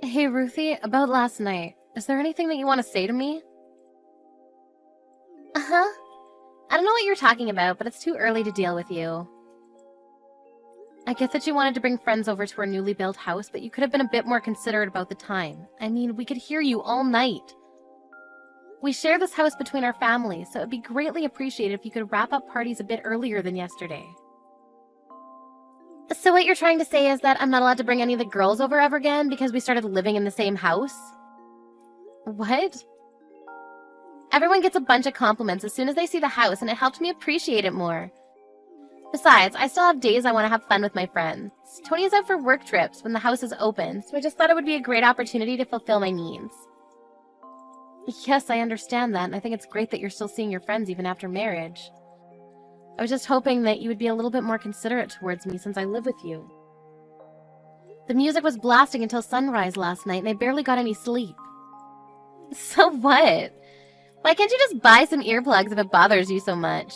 Hey, Ruthie, about last night. Is there anything that you want to say to me? Uh-huh. I don't know what you're talking about, but it's too early to deal with you. I get that you wanted to bring friends over to our newly built house, but you could have been a bit more considerate about the time. I mean, we could hear you all night. We share this house between our families, so it'd be greatly appreciated if you could wrap up parties a bit earlier than yesterday. So what you're trying to say is that I'm not allowed to bring any of the girls over ever again because we started living in the same house? What? Everyone gets a bunch of compliments as soon as they see the house, and it helped me appreciate it more. Besides, I still have days I want to have fun with my friends. Tony is out for work trips when the house is open, so I just thought it would be a great opportunity to fulfill my needs. Yes, I understand that, and I think it's great that you're still seeing your friends even after marriage. I was just hoping that you would be a little bit more considerate towards me since I live with you. The music was blasting until sunrise last night, and I barely got any sleep. So what? Why can't you just buy some earplugs if it bothers you so much?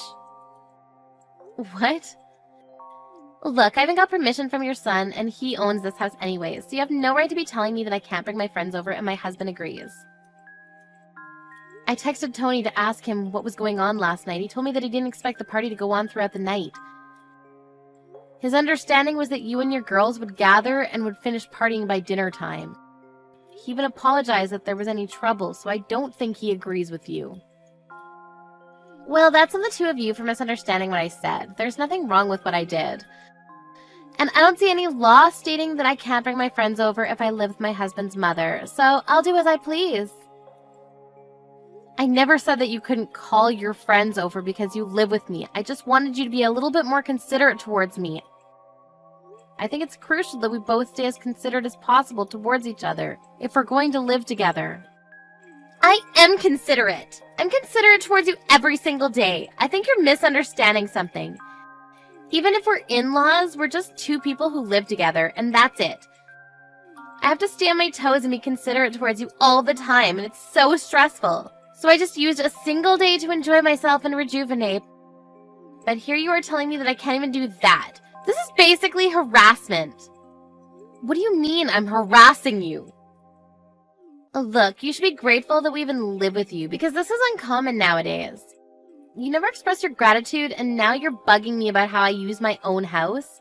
What? Look, I haven't got permission from your son, and he owns this house anyways, so you have no right to be telling me that I can't bring my friends over and my husband agrees. I texted Tony to ask him what was going on last night. He told me that he didn't expect the party to go on throughout the night. His understanding was that you and your girls would gather and would finish partying by dinner time. He even apologized that there was any trouble, so I don't think he agrees with you. Well, that's on the two of you for misunderstanding what I said. There's nothing wrong with what I did. And I don't see any law stating that I can't bring my friends over if I live with my husband's mother, so I'll do as I please. I never said that you couldn't call your friends over because you live with me. I just wanted you to be a little bit more considerate towards me. I think it's crucial that we both stay as considerate as possible towards each other if we're going to live together. I am considerate. I'm considerate towards you every single day. I think you're misunderstanding something. Even if we're in-laws, we're just two people who live together, and that's it. I have to stay on my toes and be considerate towards you all the time, and it's so stressful. So I just used a single day to enjoy myself and rejuvenate. But here you are telling me that I can't even do that. This is basically harassment. What do you mean I'm harassing you? Look, you should be grateful that we even live with you, because this is uncommon nowadays. You never expressed your gratitude, and now you're bugging me about how I use my own house?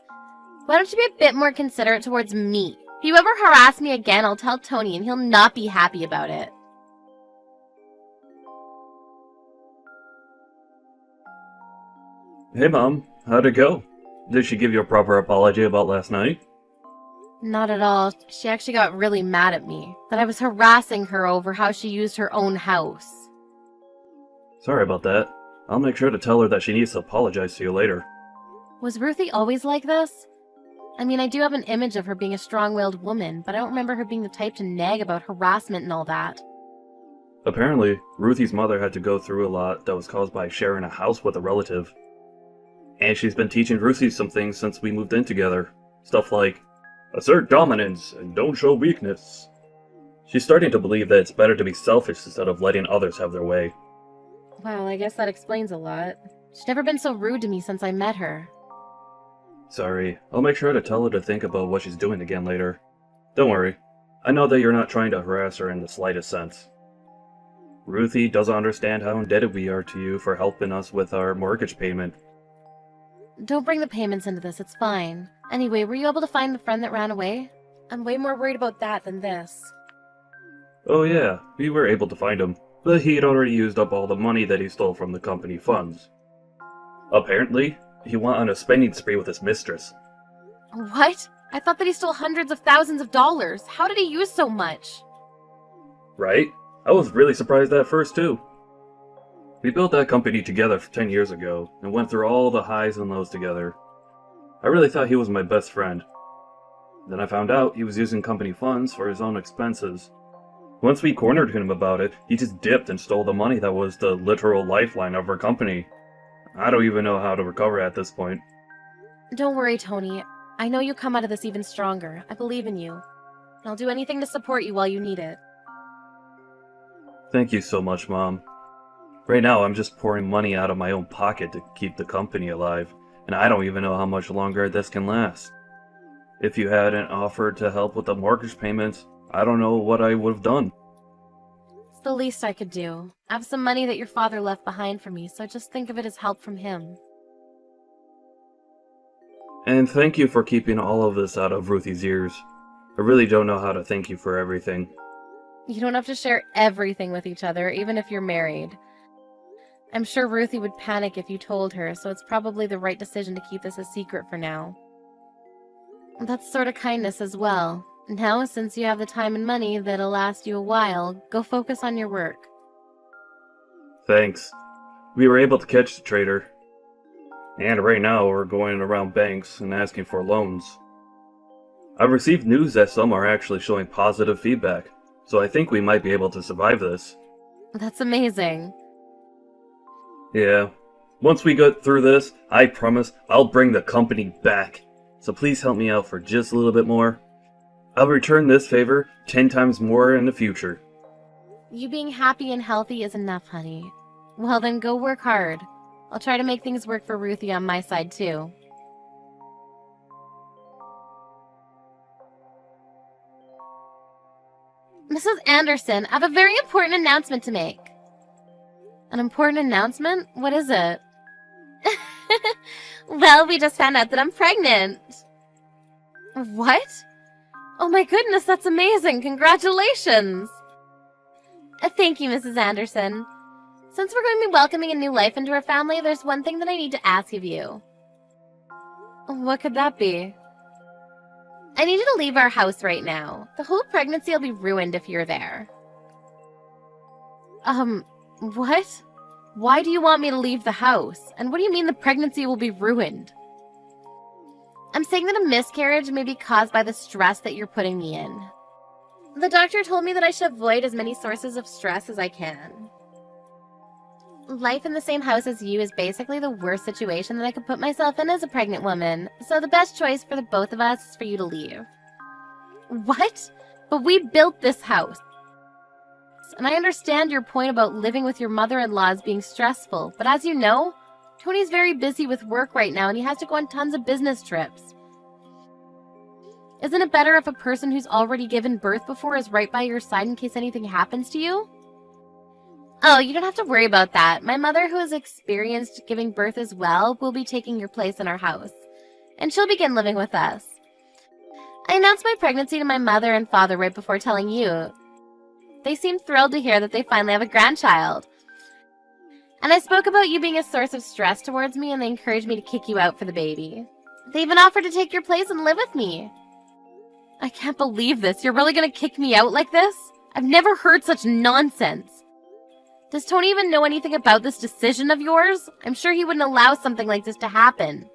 Why don't you be a bit more considerate towards me? If you ever harass me again, I'll tell Tony, and he'll not be happy about it. Hey Mom, how'd it go? Did she give you a proper apology about last night? Not at all. She actually got really mad at me, that I was harassing her over how she used her own house. Sorry about that. I'll make sure to tell her that she needs to apologize to you later. Was Ruthie always like this? I mean, I do have an image of her being a strong-willed woman, but I don't remember her being the type to nag about harassment and all that. Apparently, Ruthie's mother had to go through a lot that was caused by sharing a house with a relative. And she's been teaching Ruthie some things since we moved in together. Stuff like, assert dominance and don't show weakness. She's starting to believe that it's better to be selfish instead of letting others have their way. Well, I guess that explains a lot. She's never been so rude to me since I met her. Sorry, I'll make sure to tell her to think about what she's doing again later. Don't worry, I know that you're not trying to harass her in the slightest sense. Ruthie doesn't understand how indebted we are to you for helping us with our mortgage payment. Don't bring the payments into this, it's fine. Anyway, were you able to find the friend that ran away? I'm way more worried about that than this. Oh yeah, we were able to find him, but he had already used up all the money that he stole from the company funds. Apparently, he went on a spending spree with his mistress. What? I thought that he stole hundreds of thousands of dollars. How did he use so much? Right? I was really surprised at first too. We built that company together 10 years ago, and went through all the highs and lows together. I really thought he was my best friend. Then I found out he was using company funds for his own expenses. Once we cornered him about it, he just dipped and stole the money that was the literal lifeline of our company. I don't even know how to recover at this point. Don't worry, Tony. I know you'll come out of this even stronger. I believe in you. And I'll do anything to support you while you need it. Thank you so much, Mom. Right now, I'm just pouring money out of my own pocket to keep the company alive, and I don't even know how much longer this can last. If you hadn't offered to help with the mortgage payments, I don't know what I would have done. It's the least I could do. I have some money that your father left behind for me, so just think of it as help from him. And thank you for keeping all of this out of Ruthie's ears. I really don't know how to thank you for everything. You don't have to share everything with each other, even if you're married. I'm sure Ruthie would panic if you told her, so it's probably the right decision to keep this a secret for now. That's sort of kindness as well. Now, since you have the time and money that'll last you a while, go focus on your work. Thanks. We were able to catch the traitor. And right now we're going around banks and asking for loans. I've received news that some are actually showing positive feedback, so I think we might be able to survive this. That's amazing. Yeah. Once we get through this, I promise I'll bring the company back. So please help me out for just a little bit more. I'll return this favor 10 times more in the future. You being happy and healthy is enough, honey. Well then, go work hard. I'll try to make things work for Ruthie on my side, too. Mrs. Anderson, I have a very important announcement to make. An important announcement? What is it? Well, we just found out that I'm pregnant. What? Oh my goodness, that's amazing. Congratulations. Thank you, Mrs. Anderson. Since we're going to be welcoming a new life into our family, there's one thing that I need to ask of you. What could that be? I need you to leave our house right now. The whole pregnancy will be ruined if you're there. What? Why do you want me to leave the house? And what do you mean the pregnancy will be ruined? I'm saying that a miscarriage may be caused by the stress that you're putting me in. The doctor told me that I should avoid as many sources of stress as I can. Life in the same house as you is basically the worst situation that I could put myself in as a pregnant woman, so the best choice for the both of us is for you to leave. What? But we built this house. And I understand your point about living with your mother-in-law as being stressful, but as you know, Tony's very busy with work right now and he has to go on tons of business trips. Isn't it better if a person who's already given birth before is right by your side in case anything happens to you? Oh, you don't have to worry about that. My mother, who has experienced giving birth as well, will be taking your place in our house, and she'll begin living with us. I announced my pregnancy to my mother and father right before telling you. They seemed thrilled to hear that they finally have a grandchild. And I spoke about you being a source of stress towards me, and they encouraged me to kick you out for the baby. They even offered to take your place and live with me. I can't believe this. You're really going to kick me out like this? I've never heard such nonsense. Does Tony even know anything about this decision of yours? I'm sure he wouldn't allow something like this to happen.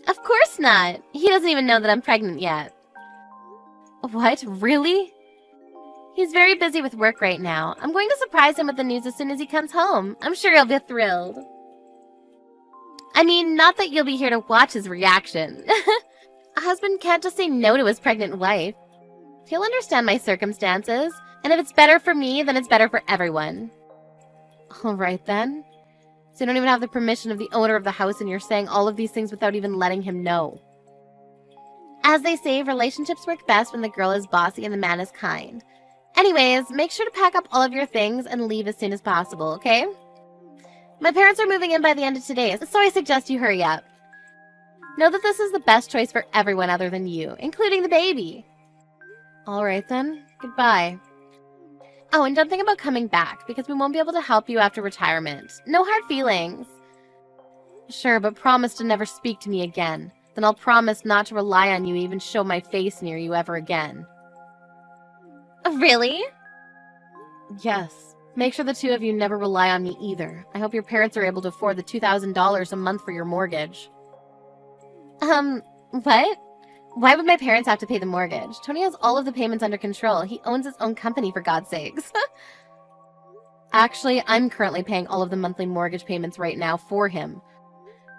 Of course not. He doesn't even know that I'm pregnant yet. What? Really? He's very busy with work right now. I'm going to surprise him with the news as soon as he comes home. I'm sure he'll be thrilled. I mean, not that you'll be here to watch his reaction. A husband can't just say no to his pregnant wife. He'll understand my circumstances, and if it's better for me, then it's better for everyone. All right, then. So you don't even have the permission of the owner of the house, and you're saying all of these things without even letting him know. As they say, relationships work best when the girl is bossy and the man is kind. Anyways, make sure to pack up all of your things and leave as soon as possible, okay? My parents are moving in by the end of today, so I suggest you hurry up. Know that this is the best choice for everyone other than you, including the baby. All right, then. Goodbye. Oh, and don't think about coming back, because we won't be able to help you after retirement. No hard feelings. Sure, but promise to never speak to me again. Then I'll promise not to rely on you or even show my face near you ever again. Really? Yes. Make sure the two of you never rely on me either. I hope your parents are able to afford the $2,000 a month for your mortgage. What? Why would my parents have to pay the mortgage? Tony has all of the payments under control. He owns his own company, for God's sakes. Actually, I'm currently paying all of the monthly mortgage payments right now for him.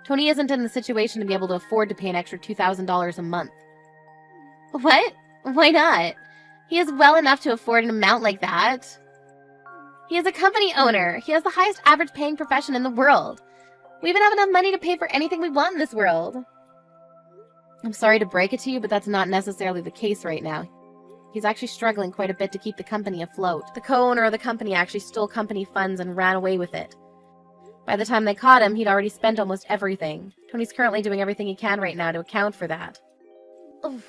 Tony isn't in the situation to be able to afford to pay an extra $2,000 a month. What? Why not? He is well enough to afford an amount like that. He is a company owner. He has the highest average paying profession in the world. We even have enough money to pay for anything we want in this world. I'm sorry to break it to you, but that's not necessarily the case right now. He's actually struggling quite a bit to keep the company afloat. The co-owner of the company actually stole company funds and ran away with it. By the time they caught him, he'd already spent almost everything. Tony's currently doing everything he can right now to account for that.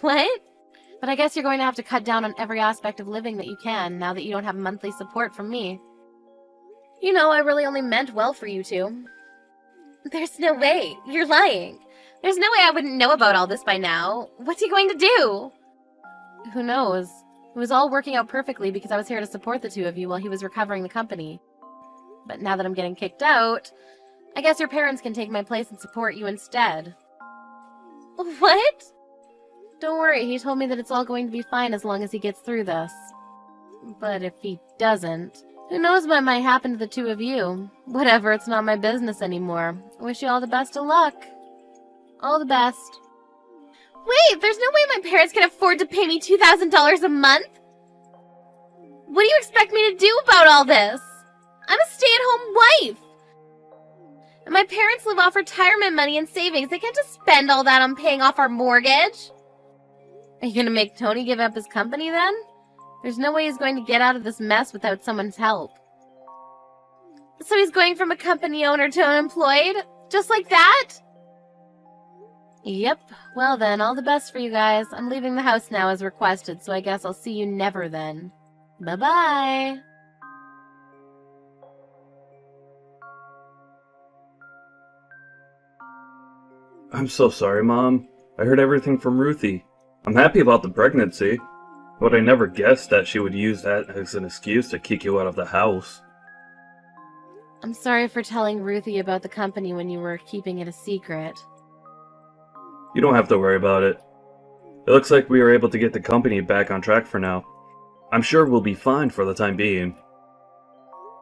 What? But I guess you're going to have to cut down on every aspect of living that you can, now that you don't have monthly support from me. You know, I really only meant well for you two. There's no way. You're lying. There's no way I wouldn't know about all this by now. What's he going to do? Who knows? It was all working out perfectly because I was here to support the two of you while he was recovering the company. But now that I'm getting kicked out, I guess your parents can take my place and support you instead. What? Don't worry, he told me that it's all going to be fine as long as he gets through this. But if he doesn't, who knows what might happen to the two of you? Whatever, it's not my business anymore. I wish you all the best of luck. All the best. Wait, there's no way my parents can afford to pay me $2,000 a month? What do you expect me to do about all this? I'm a stay-at-home wife. And my parents live off retirement money and savings. They can't just spend all that on paying off our mortgage. Are you gonna make Tony give up his company then? There's no way he's going to get out of this mess without someone's help. So he's going from a company owner to unemployed? Just like that? Yep. Well then, all the best for you guys. I'm leaving the house now as requested, so I guess I'll see you never then. Bye-bye. I'm so sorry, Mom. I heard everything from Ruthie. I'm happy about the pregnancy, but I never guessed that she would use that as an excuse to kick you out of the house. I'm sorry for telling Ruthie about the company when you were keeping it a secret. You don't have to worry about it. It looks like we were able to get the company back on track for now. I'm sure we'll be fine for the time being.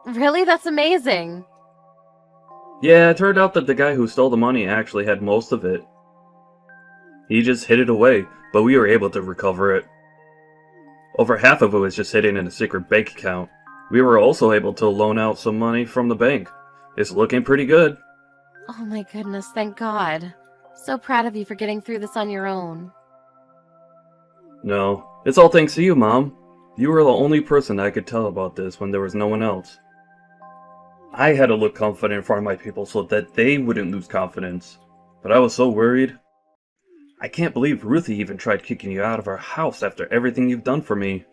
Really? That's amazing. Yeah, it turned out that the guy who stole the money actually had most of it. He just hid it away, but we were able to recover it. Over half of it was just hidden in a secret bank account. We were also able to loan out some money from the bank. It's looking pretty good. Oh my goodness, thank God. So proud of you for getting through this on your own. No, it's all thanks to you, Mom. You were the only person I could tell about this when there was no one else. I had to look confident in front of my people so that they wouldn't lose confidence. But I was so worried. I can't believe Ruthie even tried kicking you out of our house after everything you've done for me.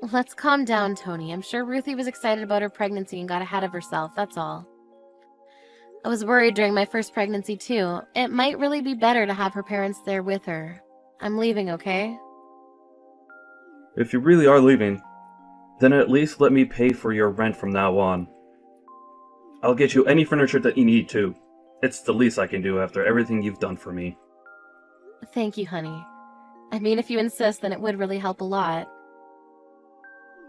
Let's calm down, Tony. I'm sure Ruthie was excited about her pregnancy and got ahead of herself, that's all. I was worried during my first pregnancy, too. It might really be better to have her parents there with her. I'm leaving, okay? If you really are leaving, then at least let me pay for your rent from now on. I'll get you any furniture that you need, too. It's the least I can do after everything you've done for me. Thank you, honey. I mean, if you insist, then it would really help a lot.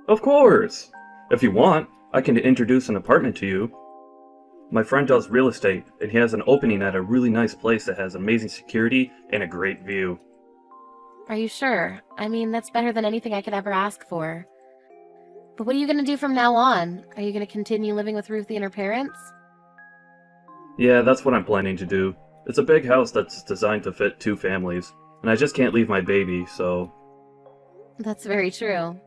Of course! If you want, I can introduce an apartment to you. My friend does real estate, and he has an opening at a really nice place that has amazing security and a great view. Are you sure? I mean, that's better than anything I could ever ask for. But what are you going to do from now on? Are you going to continue living with Ruthie and her parents? Yeah, that's what I'm planning to do. It's a big house that's designed to fit 2 families, and I just can't leave my baby, so... That's very true.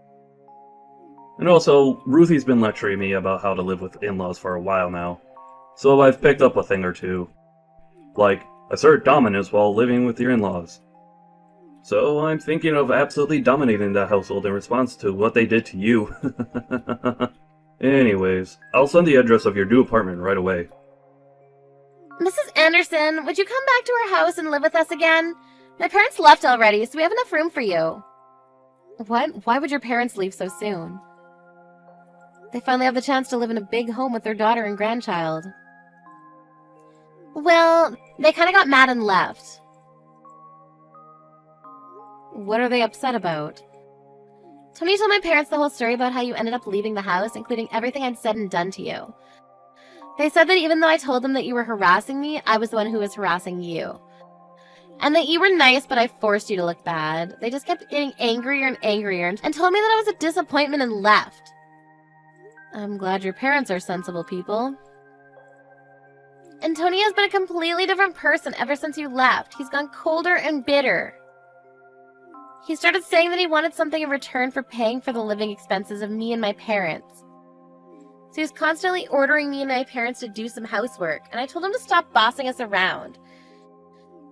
And also, Ruthie's been lecturing me about how to live with in-laws for a while now, so I've picked up a thing or two. Like, assert dominance while living with your in-laws. So I'm thinking of absolutely dominating that household in response to what they did to you. Anyways, I'll send the address of your new apartment right away. Mrs. Anderson, would you come back to our house and live with us again? My parents left already, so we have enough room for you. What? Why would your parents leave so soon? They finally have the chance to live in a big home with their daughter and grandchild. Well, they kind of got mad and left. What are they upset about? Tony told my parents the whole story about how you ended up leaving the house, including everything I'd said and done to you. They said that even though I told them that you were harassing me, I was the one who was harassing you. And that you were nice, but I forced you to look bad. They just kept getting angrier and angrier and told me that I was a disappointment and left. I'm glad your parents are sensible people. And Tony has been a completely different person ever since you left. He's gone colder and bitter. He started saying that he wanted something in return for paying for the living expenses of me and my parents. So he was constantly ordering me and my parents to do some housework, and I told him to stop bossing us around.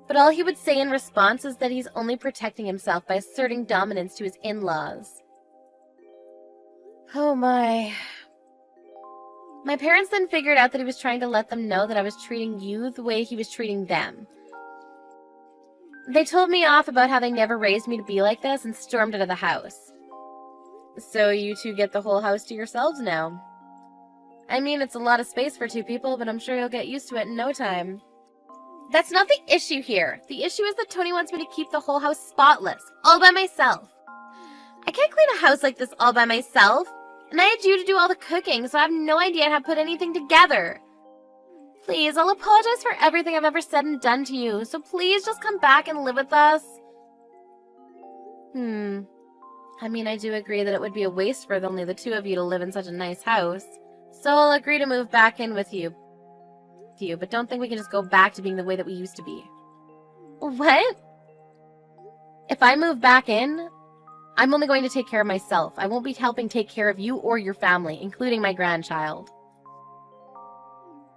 But all he would say in response is that he's only protecting himself by asserting dominance to his in-laws. Oh my. My parents then figured out that he was trying to let them know that I was treating you the way he was treating them. They told me off about how they never raised me to be like this and stormed out of the house. So you two get the whole house to yourselves now. I mean, it's a lot of space for two people, but I'm sure you'll get used to it in no time. That's not the issue here. The issue is that Tony wants me to keep the whole house spotless, all by myself. I can't clean a house like this all by myself, and I had you to do all the cooking, so I have no idea how to put anything together. Please, I'll apologize for everything I've ever said and done to you, so please just come back and live with us. I mean, I do agree that it would be a waste for only the two of you to live in such a nice house, so I'll agree to move back in with you. But don't think we can just go back to being the way that we used to be. What? If I move back in, I'm only going to take care of myself. I won't be helping take care of you or your family, including my grandchild.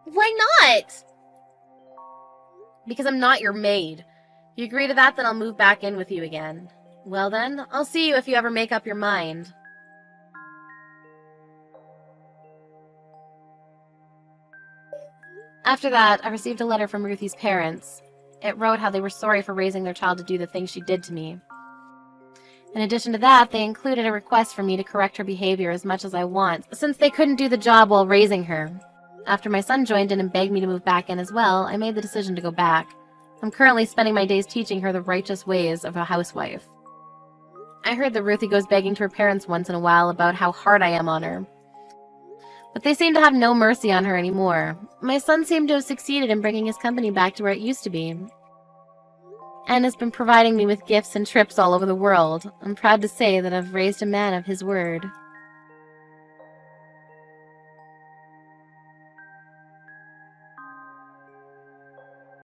Why not? Because I'm not your maid. If you agree to that, then I'll move back in with you again. Well then, I'll see you if you ever make up your mind. After that, I received a letter from Ruthie's parents. It wrote how they were sorry for raising their child to do the things she did to me. In addition to that, they included a request for me to correct her behavior as much as I want, since they couldn't do the job while raising her. After my son joined in and begged me to move back in as well, I made the decision to go back. I'm currently spending my days teaching her the righteous ways of a housewife. I heard that Ruthie goes begging to her parents once in a while about how hard I am on her. But they seem to have no mercy on her anymore. My son seemed to have succeeded in bringing his company back to where it used to be, and has been providing me with gifts and trips all over the world. I'm proud to say that I've raised a man of his word.